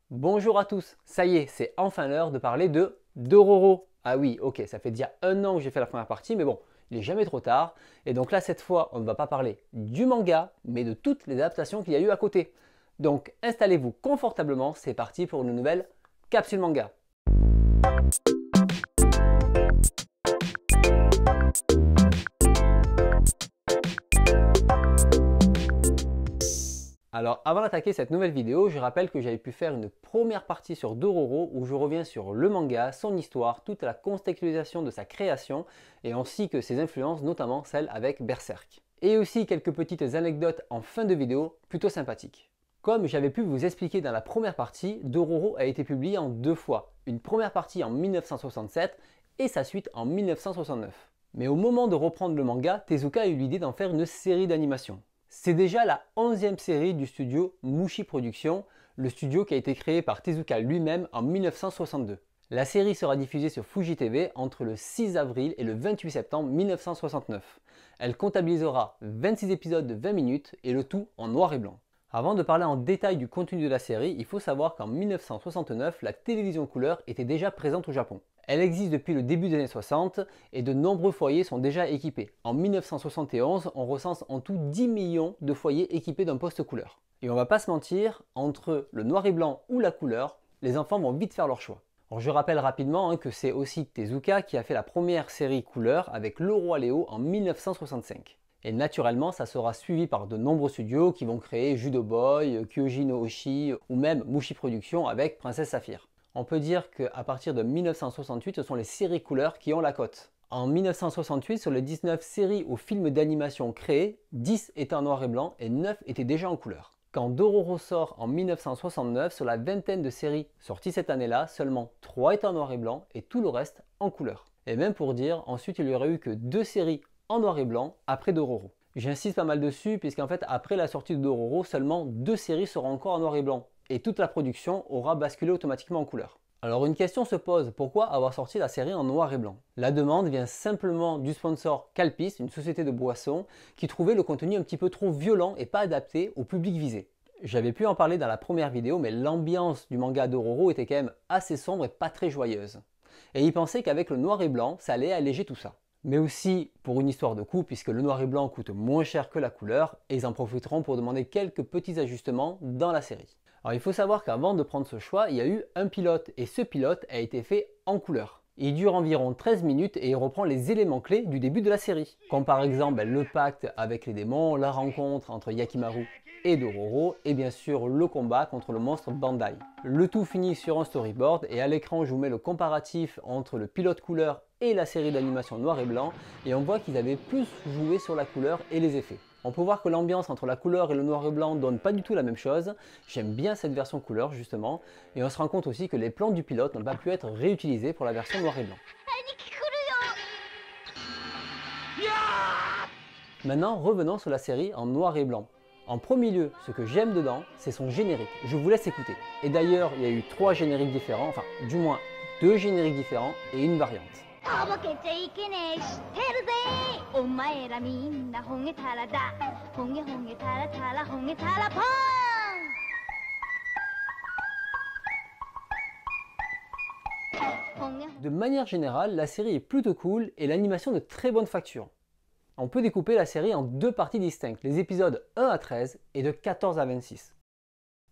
Bonjour à tous, ça y est, c'est enfin l'heure de parler de Dororo. Ah oui, ok, ça fait déjà un an que j'ai fait la première partie, mais bon, il n'est jamais trop tard. Et donc là, cette fois, on ne va pas parler du manga, mais de toutes les adaptations qu'il y a eu à côté. Donc installez-vous confortablement, c'est parti pour une nouvelle capsule manga. Alors avant d'attaquer cette nouvelle vidéo, je rappelle que j'avais pu faire une première partie sur Dororo où je reviens sur le manga, son histoire, toute la contextualisation de sa création et ainsi que ses influences, notamment celle avec Berserk. Et aussi quelques petites anecdotes en fin de vidéo plutôt sympathiques. Comme j'avais pu vous expliquer dans la première partie, Dororo a été publié en deux fois. Une première partie en 1967 et sa suite en 1969. Mais au moment de reprendre le manga, Tezuka a eu l'idée d'en faire une série d'animation. C'est déjà la 11e série du studio Mushi Productions, le studio qui a été créé par Tezuka lui-même en 1962. La série sera diffusée sur Fuji TV entre le 6 avril et le 28 septembre 1969. Elle comptabilisera 26 épisodes de 20 minutes et le tout en noir et blanc. Avant de parler en détail du contenu de la série, il faut savoir qu'en 1969, la télévision couleur était déjà présente au Japon. Elle existe depuis le début des années 60 et de nombreux foyers sont déjà équipés. En 1971, on recense en tout 10 millions de foyers équipés d'un poste couleur. Et on va pas se mentir, entre le noir et blanc ou la couleur, les enfants vont vite faire leur choix. Alors je rappelle rapidement que c'est aussi Tezuka qui a fait la première série couleur avec Le Roi Léo en 1965. Et naturellement, ça sera suivi par de nombreux studios qui vont créer Judo Boy, Kyoji no Oshi ou même Mushi Productions avec Princesse Saphir. On peut dire qu'à partir de 1968, ce sont les séries couleurs qui ont la cote. En 1968, sur les 19 séries ou films d'animation créés, 10 étaient en noir et blanc et 9 étaient déjà en couleur. Quand Dororo sort en 1969, sur la vingtaine de séries sorties cette année-là, seulement 3 étaient en noir et blanc et tout le reste en couleur. Et même pour dire, ensuite il n'y aurait eu que 2 séries en noir et blanc après Dororo. J'insiste pas mal dessus puisqu'en fait après la sortie de Dororo, seulement 2 séries seront encore en noir et blanc et toute la production aura basculé automatiquement en couleur. Alors une question se pose, pourquoi avoir sorti la série en noir et blanc? La demande vient simplement du sponsor Calpis, une société de boissons, qui trouvait le contenu un petit peu trop violent et pas adapté au public visé. J'avais pu en parler dans la première vidéo, mais l'ambiance du manga Dororo était quand même assez sombre et pas très joyeuse. Et il pensait qu'avec le noir et blanc, ça allait alléger tout ça. Mais aussi pour une histoire de coût, puisque le noir et blanc coûte moins cher que la couleur, et ils en profiteront pour demander quelques petits ajustements dans la série. Alors il faut savoir qu'avant de prendre ce choix, il y a eu un pilote, et ce pilote a été fait en couleur. Il dure environ 13 minutes et il reprend les éléments clés du début de la série, comme par exemple le pacte avec les démons, la rencontre entre Yakimaru et Dororo, et bien sûr le combat contre le monstre Bandai. Le tout finit sur un storyboard et à l'écran je vous mets le comparatif entre le pilote couleur et la série d'animation noir et blanc, et on voit qu'ils avaient plus joué sur la couleur et les effets. On peut voir que l'ambiance entre la couleur et le noir et blanc donne pas du tout la même chose. J'aime bien cette version couleur justement, et on se rend compte aussi que les plans du pilote n'ont pas pu être réutilisés pour la version noir et blanc. Maintenant, revenons sur la série en noir et blanc. En premier lieu, ce que j'aime dedans, c'est son générique. Je vous laisse écouter. Et d'ailleurs, il y a eu 3 génériques différents, enfin du moins 2 génériques différents et une variante. De manière générale, la série est plutôt cool et l'animation de très bonne facture. On peut découper la série en 2 parties distinctes, les épisodes 1 à 13 et de 14 à 26.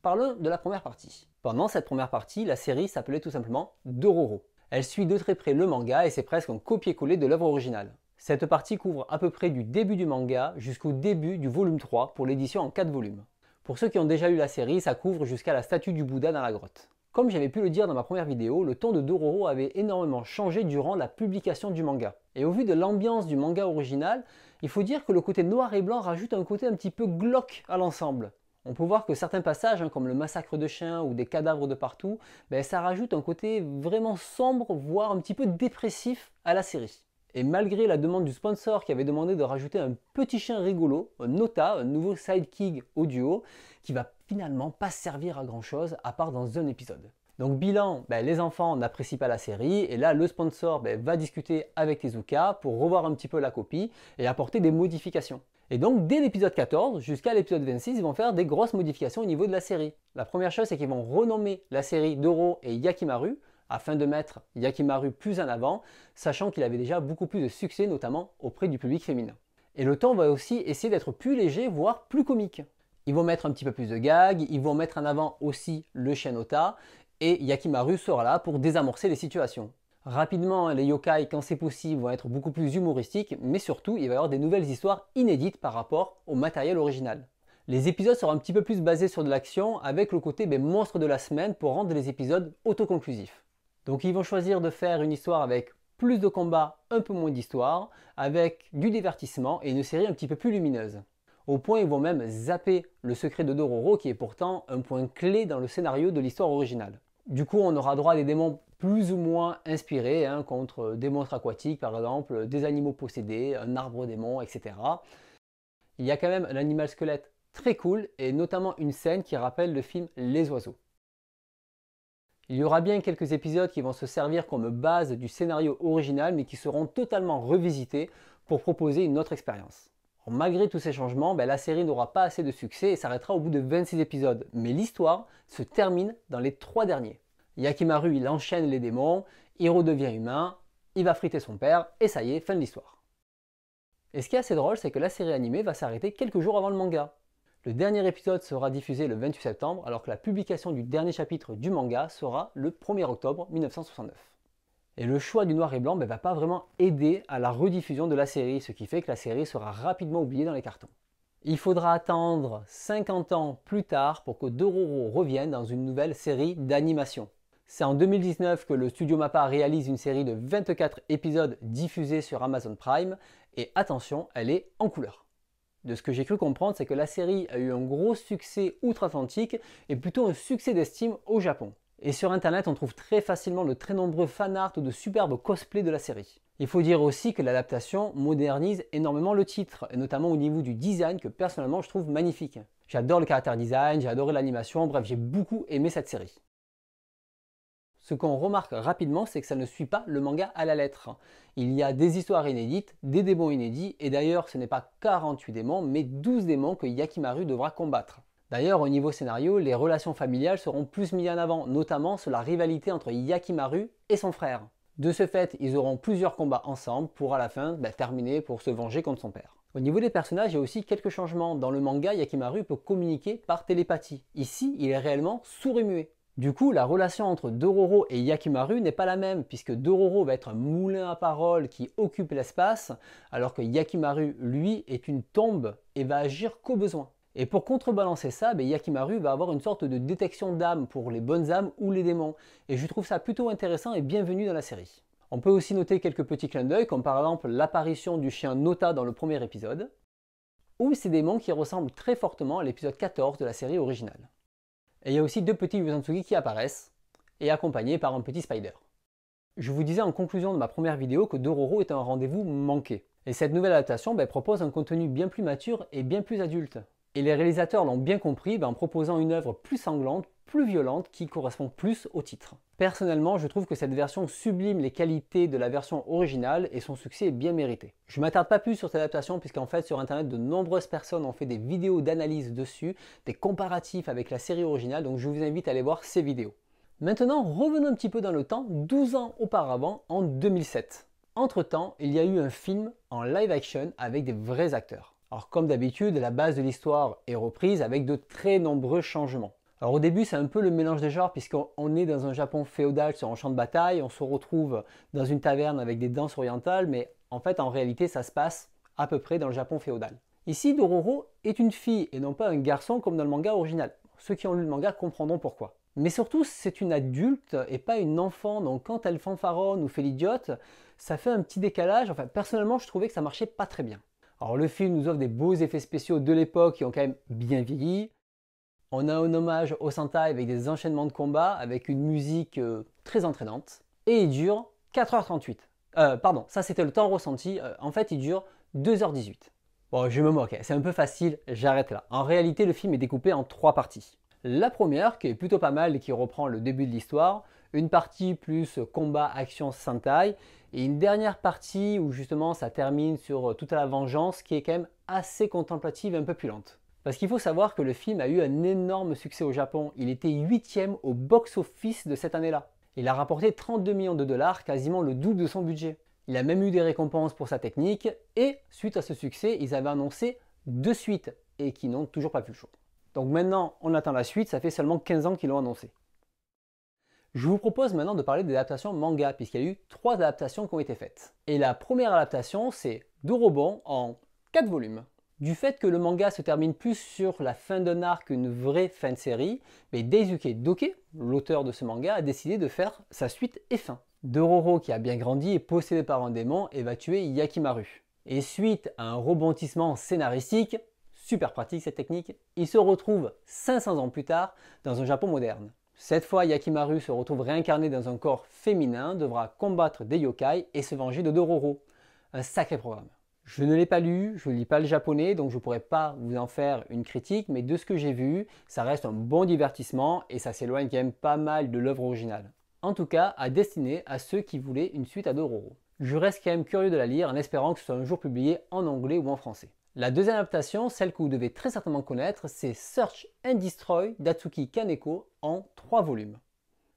Parlons de la première partie. Pendant cette première partie, la série s'appelait tout simplement Dororo. Elle suit de très près le manga et c'est presque un copier-coller de l'œuvre originale. Cette partie couvre à peu près du début du manga jusqu'au début du volume 3 pour l'édition en 4 volumes. Pour ceux qui ont déjà lu la série, ça couvre jusqu'à la statue du Bouddha dans la grotte. Comme j'avais pu le dire dans ma première vidéo, le ton de Dororo avait énormément changé durant la publication du manga. Et au vu de l'ambiance du manga original, il faut dire que le côté noir et blanc rajoute un côté un petit peu glauque à l'ensemble. On peut voir que certains passages, comme le massacre de chiens ou des cadavres de partout, ça rajoute un côté vraiment sombre, voire un petit peu dépressif à la série. Et malgré la demande du sponsor qui avait demandé de rajouter un petit chien rigolo, un Nota, un nouveau sidekick audio, qui va finalement pas servir à grand chose à part dans un épisode. Donc bilan, les enfants n'apprécient pas la série et là le sponsor va discuter avec Tezuka pour revoir un petit peu la copie et apporter des modifications. Et donc dès l'épisode 14 jusqu'à l'épisode 26, ils vont faire des grosses modifications au niveau de la série. La première chose, c'est qu'ils vont renommer la série Doro et Yakimaru, afin de mettre Yakimaru plus en avant, sachant qu'il avait déjà beaucoup plus de succès, notamment auprès du public féminin. Et le ton va aussi essayer d'être plus léger, voire plus comique. Ils vont mettre un petit peu plus de gags, ils vont mettre en avant aussi le chien Ota, et Yakimaru sera là pour désamorcer les situations. Rapidement, les yokai, quand c'est possible, vont être beaucoup plus humoristiques, mais surtout, il va y avoir des nouvelles histoires inédites par rapport au matériel original. Les épisodes seront un petit peu plus basés sur de l'action, avec le côté monstre de la semaine pour rendre les épisodes autoconclusifs. Donc ils vont choisir de faire une histoire avec plus de combats, un peu moins d'histoire, avec du divertissement et une série un petit peu plus lumineuse. Au point ils vont même zapper le secret de Dororo qui est pourtant un point clé dans le scénario de l'histoire originale. Du coup on aura droit à des démons plus ou moins inspirés, contre des monstres aquatiques par exemple, des animaux possédés, un arbre démon, etc. Il y a quand même un animal squelette très cool et notamment une scène qui rappelle le film Les Oiseaux. Il y aura bien quelques épisodes qui vont se servir comme base du scénario original mais qui seront totalement revisités pour proposer une autre expérience. Malgré tous ces changements, la série n'aura pas assez de succès et s'arrêtera au bout de 26 épisodes. Mais l'histoire se termine dans les 3 derniers. Yakimaru il enchaîne les démons, il redevient humain, il va friter son père et ça y est, fin de l'histoire. Et ce qui est assez drôle, c'est que la série animée va s'arrêter quelques jours avant le manga. Le dernier épisode sera diffusé le 28 septembre alors que la publication du dernier chapitre du manga sera le 1er octobre 1969. Et le choix du noir et blanc ne va pas vraiment aider à la rediffusion de la série, ce qui fait que la série sera rapidement oubliée dans les cartons. Il faudra attendre 50 ans plus tard pour que Dororo revienne dans une nouvelle série d'animation. C'est en 2019 que le studio MAPPA réalise une série de 24 épisodes diffusés sur Amazon Prime, et attention, elle est en couleur. De ce que j'ai cru comprendre, c'est que la série a eu un gros succès outre-Atlantique et plutôt un succès d'estime au Japon. Et sur internet, on trouve très facilement de très nombreux fanarts ou de superbes cosplays de la série. Il faut dire aussi que l'adaptation modernise énormément le titre, et notamment au niveau du design que personnellement je trouve magnifique. J'adore le character design, j'ai adoré l'animation, bref j'ai beaucoup aimé cette série. Ce qu'on remarque rapidement, c'est que ça ne suit pas le manga à la lettre. Il y a des histoires inédites, des démons inédits, et d'ailleurs ce n'est pas 48 démons, mais 12 démons que Yakimaru devra combattre. D'ailleurs au niveau scénario, les relations familiales seront plus mises en avant, notamment sur la rivalité entre Yakimaru et son frère. De ce fait, ils auront plusieurs combats ensemble pour à la fin terminer pour se venger contre son père. Au niveau des personnages, il y a aussi quelques changements. Dans le manga, Yakimaru peut communiquer par télépathie. Ici, il est réellement sourd et muet. Du coup, la relation entre Dororo et Yakimaru n'est pas la même, puisque Dororo va être un moulin à paroles qui occupe l'espace, alors que Yakimaru, lui, est une tombe et va agir qu'au besoin. Et pour contrebalancer ça, Yakimaru va avoir une sorte de détection d'âme pour les bonnes âmes ou les démons, et je trouve ça plutôt intéressant et bienvenu dans la série. On peut aussi noter quelques petits clins d'œil, comme par exemple l'apparition du chien Nota dans le premier épisode, ou ces démons qui ressemblent très fortement à l'épisode 14 de la série originale. Et il y a aussi 2 petits Uzansugi qui apparaissent, et accompagnés par un petit spider. Je vous disais en conclusion de ma première vidéo que Dororo est un rendez-vous manqué. Et cette nouvelle adaptation propose un contenu bien plus mature et bien plus adulte. Et les réalisateurs l'ont bien compris en proposant une œuvre plus sanglante, plus violente, qui correspond plus au titre. Personnellement, je trouve que cette version sublime les qualités de la version originale et son succès est bien mérité. Je ne m'attarde pas plus sur cette adaptation puisqu'en fait sur internet de nombreuses personnes ont fait des vidéos d'analyse dessus, des comparatifs avec la série originale, donc je vous invite à aller voir ces vidéos. Maintenant, revenons un petit peu dans le temps, 12 ans auparavant, en 2007. Entre-temps, il y a eu un film en live action avec des vrais acteurs. Alors comme d'habitude, la base de l'histoire est reprise avec de très nombreux changements. Alors au début c'est un peu le mélange des genres puisqu'on est dans un Japon féodal sur un champ de bataille, on se retrouve dans une taverne avec des danses orientales, mais en fait en réalité ça se passe à peu près dans le Japon féodal. Ici Dororo est une fille et non pas un garçon comme dans le manga original. Ceux qui ont lu le manga comprendront pourquoi. Mais surtout c'est une adulte et pas une enfant, donc quand elle fanfaronne ou fait l'idiote, ça fait un petit décalage, enfin personnellement je trouvais que ça marchait pas très bien. Alors le film nous offre des beaux effets spéciaux de l'époque qui ont quand même bien vieilli. On a un hommage au Sentai avec des enchaînements de combats, avec une musique très entraînante. Et il dure 4h38. Pardon, ça c'était le temps ressenti. En fait, il dure 2h18. Bon, je me moque, c'est un peu facile, j'arrête là. En réalité, le film est découpé en 3 parties. La première, qui est plutôt pas mal et qui reprend le début de l'histoire, Une partie plus combat, action, Sentai, et une dernière partie où justement ça termine sur toute la vengeance qui est quand même assez contemplative et un peu plus lente. Parce qu'il faut savoir que le film a eu un énorme succès au Japon. Il était 8e au box-office de cette année-là. Il a rapporté 32 millions de dollars, quasiment le double de son budget. Il a même eu des récompenses pour sa technique et suite à ce succès, ils avaient annoncé 2 suites et qui n'ont toujours pas vu le jour. Donc maintenant, on attend la suite, ça fait seulement 15 ans qu'ils l'ont annoncé. Je vous propose maintenant de parler des adaptations manga puisqu'il y a eu 3 adaptations qui ont été faites. Et la première adaptation, c'est Dorobon en 4 volumes. Du fait que le manga se termine plus sur la fin d'un arc qu'une vraie fin de série, mais Daisuke Doke, l'auteur de ce manga, a décidé de faire sa suite et fin. Dororo, qui a bien grandi, est possédé par un démon et va tuer Yakimaru. Et suite à un rebondissement scénaristique, super pratique cette technique, il se retrouve 500 ans plus tard dans un Japon moderne. Cette fois, Yakimaru se retrouve réincarné dans un corps féminin, devra combattre des yokai et se venger de Dororo. Un sacré programme. Je ne l'ai pas lu, je ne lis pas le japonais, donc je ne pourrais pas vous en faire une critique, mais de ce que j'ai vu, ça reste un bon divertissement et ça s'éloigne quand même pas mal de l'œuvre originale. En tout cas, à destiner à ceux qui voulaient une suite à Dororo. Je reste quand même curieux de la lire en espérant que ce soit un jour publié en anglais ou en français. La deuxième adaptation, celle que vous devez très certainement connaître, c'est Search and Destroy d'Atsuki Kaneko en 3 volumes.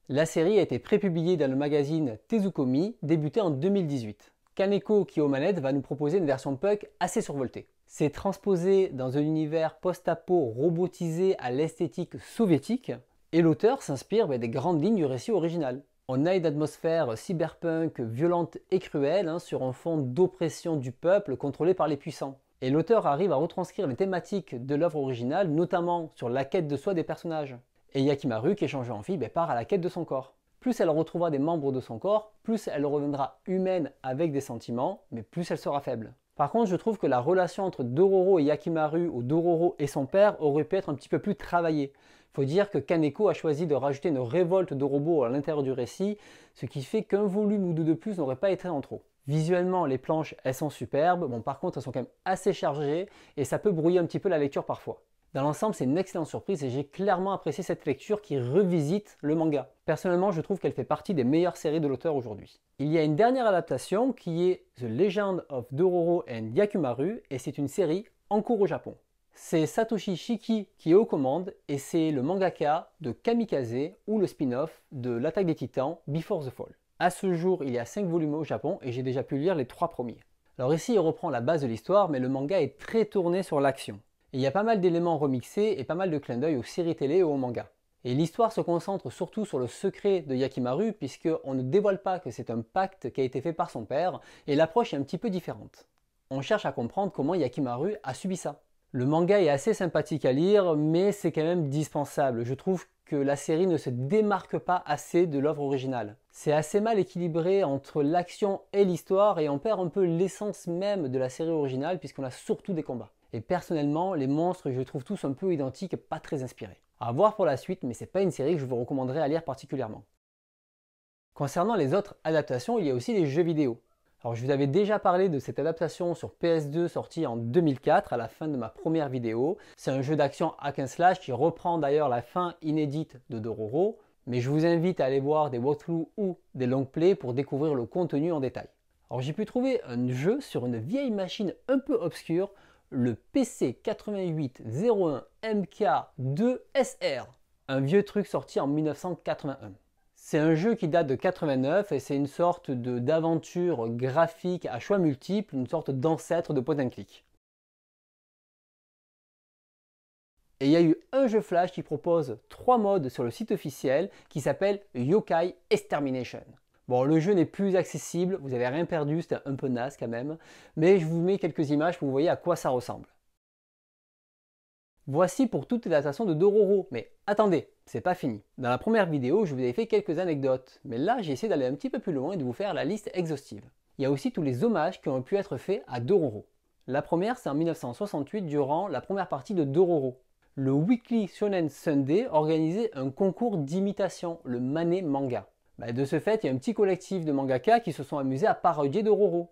La série a été prépubliée dans le magazine Tezukomi, débuté en 2018. Kaneko, qui est aux manettes, va nous proposer une version punk assez survoltée. C'est transposé dans un univers post-apo robotisé à l'esthétique soviétique, et l'auteur s'inspire des grandes lignes du récit original. On a une atmosphère cyberpunk violente et cruelle sur un fond d'oppression du peuple contrôlé par les puissants. Et l'auteur arrive à retranscrire les thématiques de l'œuvre originale, notamment sur la quête de soi des personnages. Et Yakimaru, qui est changé en fille, part à la quête de son corps. Plus elle retrouvera des membres de son corps, plus elle reviendra humaine avec des sentiments, mais plus elle sera faible. Par contre, je trouve que la relation entre Dororo et Yakimaru, ou Dororo et son père, aurait pu être un petit peu plus travaillée. Il faut dire que Kaneko a choisi de rajouter une révolte de robots à l'intérieur du récit, ce qui fait qu'un volume ou deux de plus n'aurait pas été en trop. Visuellement, les planches, elles sont superbes. Bon, par contre, elles sont quand même assez chargées et ça peut brouiller un petit peu la lecture parfois. Dans l'ensemble, c'est une excellente surprise et j'ai clairement apprécié cette lecture qui revisite le manga. Personnellement, je trouve qu'elle fait partie des meilleures séries de l'auteur aujourd'hui. Il y a une dernière adaptation qui est The Legend of Dororo and Yakimaru et c'est une série en cours au Japon. C'est Satoshi Shiki qui est aux commandes et c'est le mangaka de Kamikaze ou le spin-off de l'Attaque des Titans Before the Fall. À ce jour, il y a 5 volumes au Japon et j'ai déjà pu lire les 3 premiers. Alors ici, il reprend la base de l'histoire, mais le manga est très tourné sur l'action. Et il y a pas mal d'éléments remixés et pas mal de clins d'œil aux séries télé et aux mangas. Et l'histoire se concentre surtout sur le secret de Yakimaru, puisqu'on ne dévoile pas que c'est un pacte qui a été fait par son père, et l'approche est un petit peu différente. On cherche à comprendre comment Yakimaru a subi ça. Le manga est assez sympathique à lire, mais c'est quand même dispensable. Je trouve que la série ne se démarque pas assez de l'œuvre originale. C'est assez mal équilibré entre l'action et l'histoire et on perd un peu l'essence même de la série originale puisqu'on a surtout des combats. Et personnellement, les monstres, je les trouve tous un peu identiques, pas très inspirés. À voir pour la suite, mais c'est pas une série que je vous recommanderais à lire particulièrement. Concernant les autres adaptations, il y a aussi les jeux vidéo. Alors je vous avais déjà parlé de cette adaptation sur PS2 sortie en 2004 à la fin de ma première vidéo. C'est un jeu d'action hack and slash qui reprend d'ailleurs la fin inédite de Dororo, mais je vous invite à aller voir des walkthroughs ou des long plays pour découvrir le contenu en détail. Alors j'ai pu trouver un jeu sur une vieille machine un peu obscure, le PC 8801 MK2 SR, un vieux truc sorti en 1981. C'est un jeu qui date de 89 et c'est une sorte d'aventure graphique à choix multiples, une sorte d'ancêtre de point and click. Et il y a eu un jeu flash qui propose 3 modes sur le site officiel qui s'appelle Yokai Extermination. Bon, le jeu n'est plus accessible, vous n'avez rien perdu, c'était un peu naze quand même, mais je vous mets quelques images pour que vous voyez à quoi ça ressemble. Voici pour toute l'adaptation de Dororo, mais attendez, c'est pas fini. Dans la première vidéo, je vous avais fait quelques anecdotes, mais là j'ai essayé d'aller un petit peu plus loin et de vous faire la liste exhaustive. Il y a aussi tous les hommages qui ont pu être faits à Dororo. La première, c'est en 1968 durant la première partie de Dororo. Le Weekly Shonen Sunday organisait un concours d'imitation, le Mane Manga. De ce fait, il y a un petit collectif de mangaka qui se sont amusés à parodier Dororo.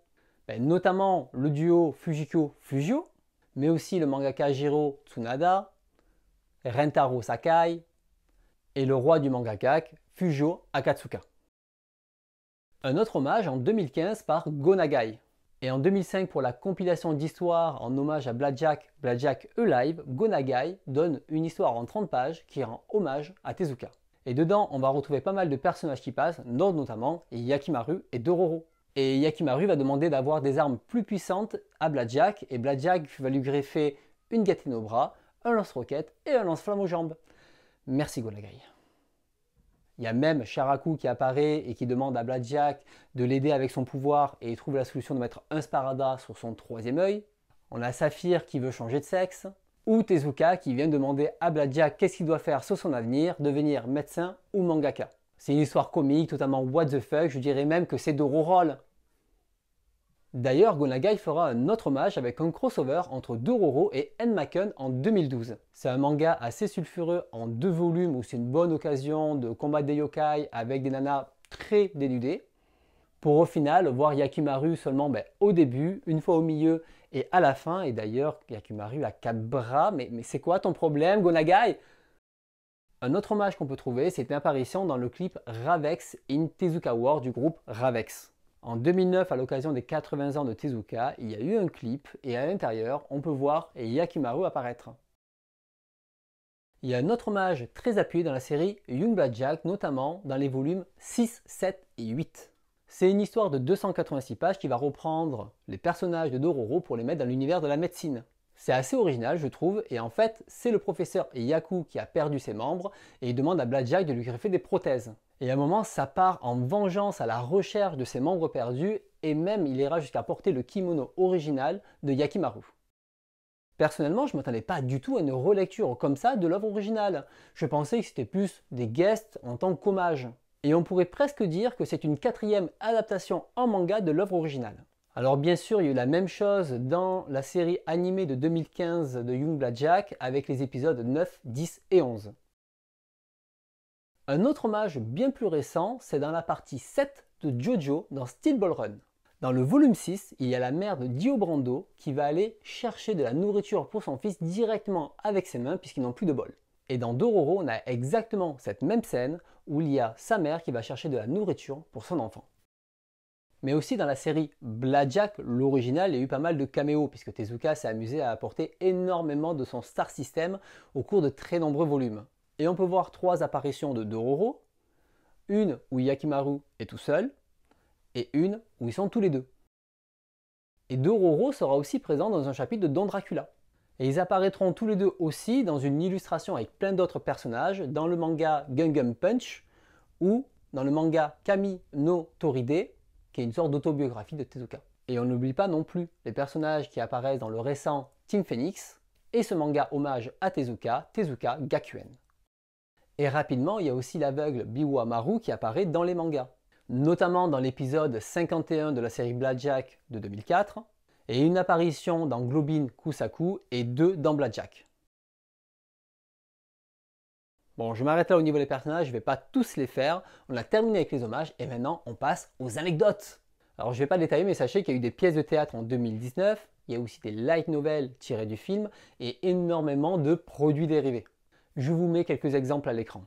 Notamment le duo Fujiko Fujio, mais aussi le mangaka Jiro Tsunada, Rentaro Sakai, et le roi du mangaka, Fujio Akatsuka. Un autre hommage en 2015 par Go Nagai. Et en 2005, pour la compilation d'histoires en hommage à Blackjack, Blackjack Alive, Go Nagai donne une histoire en 30 pages qui rend hommage à Tezuka. Et dedans, on va retrouver pas mal de personnages qui passent, dont notamment Yakimaru et Dororo. Et Yakimaru va demander d'avoir des armes plus puissantes à Blackjack, et Blackjack va lui greffer une gatine au bras, un lance-roquette et un lance-flamme aux jambes. Merci Go Nagai. Il y a même Sharaku qui apparaît et qui demande à Blackjack de l'aider avec son pouvoir et il trouve la solution de mettre un Sparada sur son troisième œil. On a Saphir qui veut changer de sexe. Ou Tezuka qui vient demander à Blackjack qu'est-ce qu'il doit faire sur son avenir, devenir médecin ou mangaka. C'est une histoire comique, totalement what the fuck, je dirais même que c'est Dororo. D'ailleurs, Go Nagai fera un autre hommage avec un crossover entre Dororo et Enmaken en 2012. C'est un manga assez sulfureux en 2 volumes où c'est une bonne occasion de combattre des yokai avec des nanas très dénudées. Pour au final voir Yakimaru seulement au début, une fois au milieu et à la fin. Et d'ailleurs, Yakimaru a 4 bras. Mais c'est quoi ton problème, Go Nagai? Un autre hommage qu'on peut trouver, c'est une apparition dans le clip Ravex in Tezuka War du groupe Ravex. En 2009, à l'occasion des 80 ans de Tezuka, il y a eu un clip et à l'intérieur, on peut voir Yakimaru apparaître. Il y a un autre hommage très appuyé dans la série Young Blackjack, notamment dans les volumes 6, 7 et 8. C'est une histoire de 286 pages qui va reprendre les personnages de Dororo pour les mettre dans l'univers de la médecine. C'est assez original, je trouve, et en fait, c'est le professeur Yaku qui a perdu ses membres et il demande à Blackjack de lui greffer des prothèses. Et à un moment, ça part en vengeance à la recherche de ses membres perdus et même il ira jusqu'à porter le kimono original de Yakimaru. Personnellement, je ne m'attendais pas du tout à une relecture comme ça de l'œuvre originale. Je pensais que c'était plus des guests en tant qu'hommage. Et on pourrait presque dire que c'est une 4e adaptation en manga de l'œuvre originale. Alors bien sûr, il y a eu la même chose dans la série animée de 2015 de Young Blackjack avec les épisodes 9, 10 et 11. Un autre hommage bien plus récent, c'est dans la partie 7 de Jojo dans Steel Ball Run. Dans le volume 6, il y a la mère de Dio Brando qui va aller chercher de la nourriture pour son fils directement avec ses mains puisqu'ils n'ont plus de bol. Et dans Dororo, on a exactement cette même scène où il y a sa mère qui va chercher de la nourriture pour son enfant. Mais aussi dans la série Blackjack, l'original, il y a eu pas mal de caméos puisque Tezuka s'est amusé à apporter énormément de son star system au cours de très nombreux volumes. Et on peut voir 3 apparitions de Dororo, une où Yakimaru est tout seul, et une où ils sont tous les deux. Et Dororo sera aussi présent dans un chapitre de Don Dracula. Et ils apparaîtront tous les deux aussi dans une illustration avec plein d'autres personnages dans le manga Gungam Punch ou dans le manga Kami no Toride, qui est une sorte d'autobiographie de Tezuka. Et on n'oublie pas non plus les personnages qui apparaissent dans le récent Team Phoenix et ce manga hommage à Tezuka, Tezuka Gakuen. Et rapidement, il y a aussi l'aveugle Biwa Maru qui apparaît dans les mangas, notamment dans l'épisode 51 de la série Blackjack de 2004, et une apparition dans Globin Kusaku et 2 dans Blackjack. Bon, je m'arrête là au niveau des personnages, je ne vais pas tous les faire, on a terminé avec les hommages et maintenant on passe aux anecdotes. Alors je ne vais pas détailler mais sachez qu'il y a eu des pièces de théâtre en 2019, il y a aussi des light novels tirés du film et énormément de produits dérivés. Je vous mets quelques exemples à l'écran.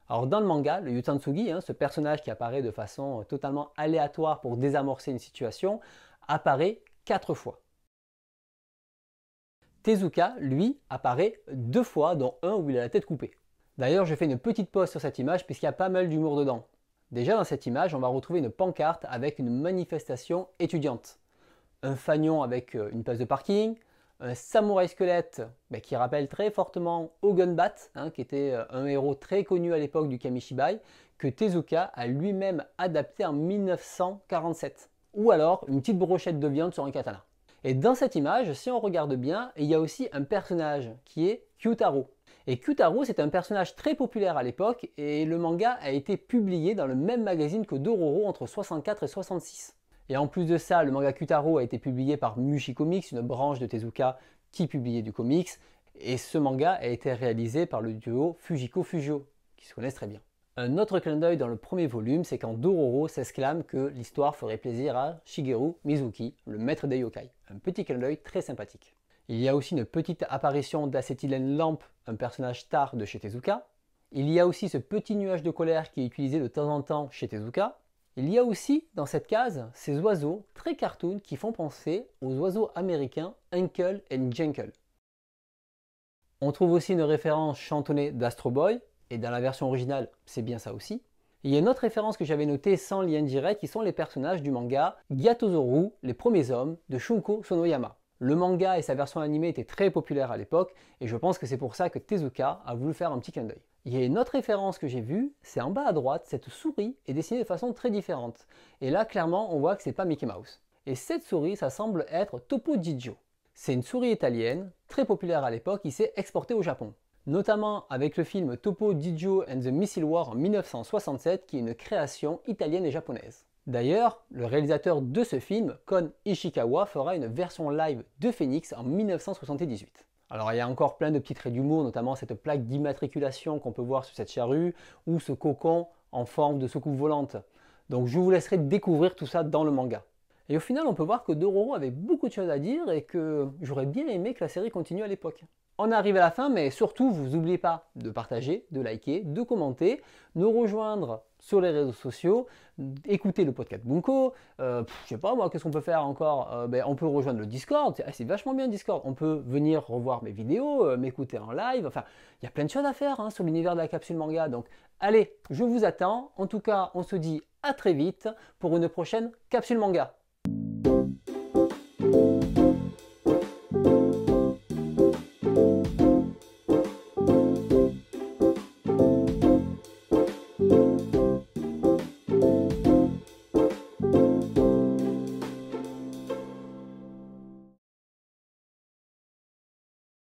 Alors dans le manga, le Yutansugi, ce personnage qui apparaît de façon totalement aléatoire pour désamorcer une situation, apparaît 4 fois. Tezuka, lui, apparaît 2 fois, dont un où il a la tête coupée. D'ailleurs, je fais une petite pause sur cette image puisqu'il y a pas mal d'humour dedans. Déjà dans cette image, on va retrouver une pancarte avec une manifestation étudiante. Un fanion avec une place de parking, un samouraï squelette qui rappelle très fortement Ogunbat, qui était un héros très connu à l'époque du Kamishibai, que Tezuka a lui-même adapté en 1947. Ou alors une petite brochette de viande sur un katana. Et dans cette image, si on regarde bien, il y a aussi un personnage qui est Kyutaro. Et Kyutaro, c'est un personnage très populaire à l'époque et le manga a été publié dans le même magazine que Dororo entre 64 et 66. Et en plus de ça, le manga Kyutaro a été publié par Mushi Comics, une branche de Tezuka qui publiait du comics. Et ce manga a été réalisé par le duo Fujiko Fujio, qui se connaissent très bien. Un autre clin d'œil dans le premier volume, c'est quand Dororo s'exclame que l'histoire ferait plaisir à Shigeru Mizuki, le maître des yokai. Un petit clin d'œil très sympathique. Il y a aussi une petite apparition d'Acetylène Lamp, un personnage star de chez Tezuka. Il y a aussi ce petit nuage de colère qui est utilisé de temps en temps chez Tezuka. Il y a aussi, dans cette case, ces oiseaux très cartoon qui font penser aux oiseaux américains Uncle et Jekyll. On trouve aussi une référence chantonnée d'Astro Boy, et dans la version originale, c'est bien ça aussi. Il y a une autre référence que j'avais notée sans lien direct, qui sont les personnages du manga Gyatozoru, les premiers hommes, de Shunko Sonoyama. Le manga et sa version animée étaient très populaires à l'époque, et je pense que c'est pour ça que Tezuka a voulu faire un petit clin d'œil. Il y a une autre référence que j'ai vue, c'est en bas à droite, cette souris est dessinée de façon très différente. Et là, clairement, on voit que c'est pas Mickey Mouse. Et cette souris, ça semble être Topo Gigio. C'est une souris italienne, très populaire à l'époque, qui s'est exportée au Japon. Notamment avec le film Topo Gigio and the Missile War en 1967, qui est une création italienne et japonaise. D'ailleurs, le réalisateur de ce film, Kon Ishikawa, fera une version live de Phoenix en 1978. Alors il y a encore plein de petits traits d'humour, notamment cette plaque d'immatriculation qu'on peut voir sur cette charrue, ou ce cocon en forme de soucoupe volante. Donc je vous laisserai découvrir tout ça dans le manga. Et au final, on peut voir que Dororo avait beaucoup de choses à dire et que j'aurais bien aimé que la série continue à l'époque. On arrive à la fin, mais surtout, vous n'oubliez pas de partager, de liker, de commenter, nous rejoindre sur les réseaux sociaux, écouter le podcast Bunko. Je sais pas moi, qu'est-ce qu'on peut faire encore? On peut rejoindre le Discord, c'est vachement bien Discord. On peut venir revoir mes vidéos, m'écouter en live. Enfin, il y a plein de choses à faire sur l'univers de la capsule manga. Donc, allez, je vous attends. En tout cas, on se dit à très vite pour une prochaine capsule manga.